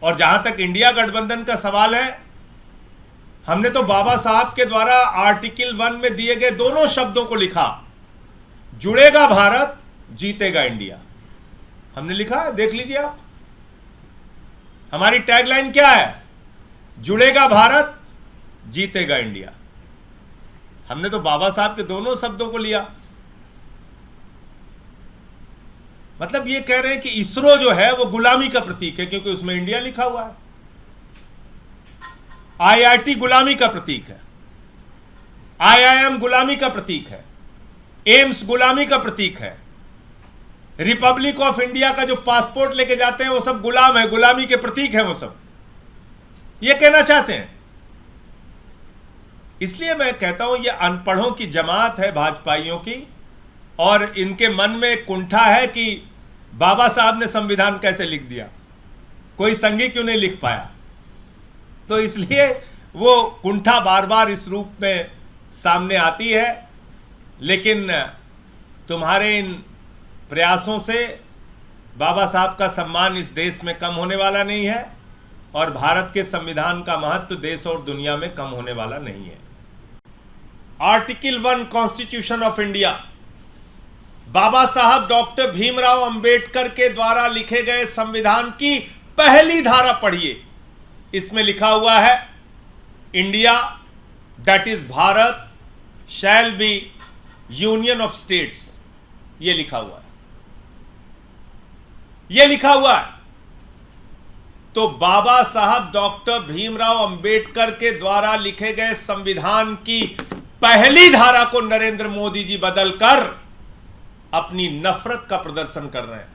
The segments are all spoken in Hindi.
और जहां तक इंडिया गठबंधन का सवाल है, हमने तो बाबा साहब के द्वारा आर्टिकल 1 में दिए गए दोनों शब्दों को लिखा, जुड़ेगा भारत, जीतेगा इंडिया। हमने लिखा है, देख लीजिए आप। हमारी टैगलाइन क्या है? जुड़ेगा भारत, जीतेगा इंडिया। हमने तो बाबा साहब के दोनों शब्दों को लिया। मतलब ये कह रहे हैं कि इसरो जो है वो गुलामी का प्रतीक है, क्योंकि उसमें इंडिया लिखा हुआ है। IIT गुलामी का प्रतीक है, IIM गुलामी का प्रतीक है, एम्स गुलामी का प्रतीक है, रिपब्लिक ऑफ इंडिया का जो पासपोर्ट लेके जाते हैं वो सब गुलाम है, गुलामी के प्रतीक है वो सब। ये कहना चाहते हैं। इसलिए मैं कहता हूं ये अनपढ़ों की जमात है भाजपाइयों की, और इनके मन में कुंठा है कि बाबा साहब ने संविधान कैसे लिख दिया, कोई संघी क्यों नहीं लिख पाया। तो इसलिए वो कुंठा बार बार इस रूप में सामने आती है। लेकिन तुम्हारे इन प्रयासों से बाबा साहब का सम्मान इस देश में कम होने वाला नहीं है, और भारत के संविधान का महत्व देश और दुनिया में कम होने वाला नहीं है। आर्टिकल 1 कॉन्स्टिट्यूशन ऑफ इंडिया, बाबा साहब डॉक्टर भीमराव अंबेडकर के द्वारा लिखे गए संविधान की पहली धारा पढ़िए। इसमें लिखा हुआ है, India that is Bharat shall be union of states. यह लिखा हुआ है, यह लिखा हुआ है। तो बाबा साहब डॉक्टर भीमराव अंबेडकर के द्वारा लिखे गए संविधान की पहली धारा को नरेंद्र मोदी जी बदलकर अपनी नफरत का प्रदर्शन कर रहे हैं,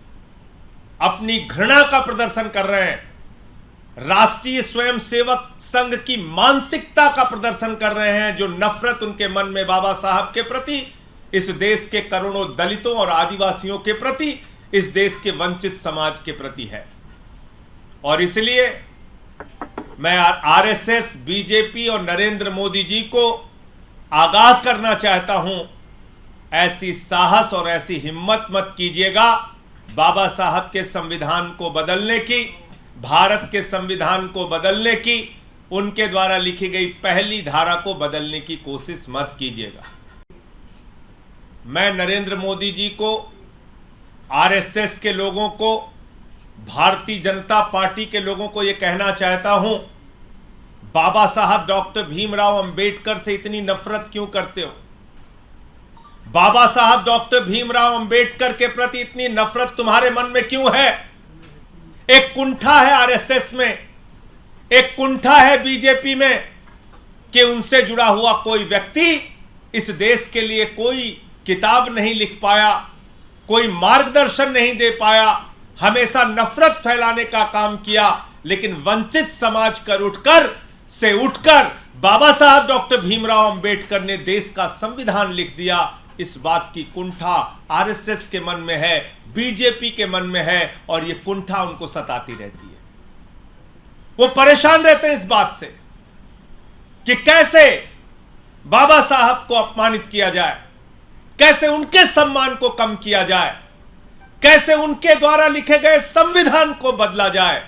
अपनी घृणा का प्रदर्शन कर रहे हैं, राष्ट्रीय स्वयंसेवक संघ की मानसिकता का प्रदर्शन कर रहे हैं, जो नफरत उनके मन में बाबा साहब के प्रति, इस देश के करोड़ों दलितों और आदिवासियों के प्रति, इस देश के वंचित समाज के प्रति है। और इसलिए मैं आरएसएस, बीजेपी और नरेंद्र मोदी जी को आगाह करना चाहता हूं, ऐसी साहस और ऐसी हिम्मत मत कीजिएगा बाबा साहब के संविधान को बदलने की, भारत के संविधान को बदलने की, उनके द्वारा लिखी गई पहली धारा को बदलने की कोशिश मत कीजिएगा। मैं नरेंद्र मोदी जी को, आरएसएस के लोगों को, भारतीय जनता पार्टी के लोगों को यह कहना चाहता हूं, बाबा साहब डॉक्टर भीमराव अंबेडकर से इतनी नफरत क्यों करते हो? बाबा साहब डॉक्टर भीमराव अंबेडकर के प्रति इतनी नफरत तुम्हारे मन में क्यों है? एक कुंठा है आरएसएस में, एक कुंठा है बीजेपी में कि उनसे जुड़ा हुआ कोई व्यक्ति इस देश के लिए कोई किताब नहीं लिख पाया, कोई मार्गदर्शन नहीं दे पाया, हमेशा नफरत फैलाने का काम किया। लेकिन वंचित समाज से उठकर बाबा साहब डॉक्टर भीमराव अंबेडकर ने देश का संविधान लिख दिया। इस बात की कुंठा आरएसएस के मन में है, बीजेपी के मन में है, और यह कुंठा उनको सताती रहती है। वो परेशान रहते हैं इस बात से कि कैसे बाबा साहब को अपमानित किया जाए, कैसे उनके सम्मान को कम किया जाए, कैसे उनके द्वारा लिखे गए संविधान को बदला जाए।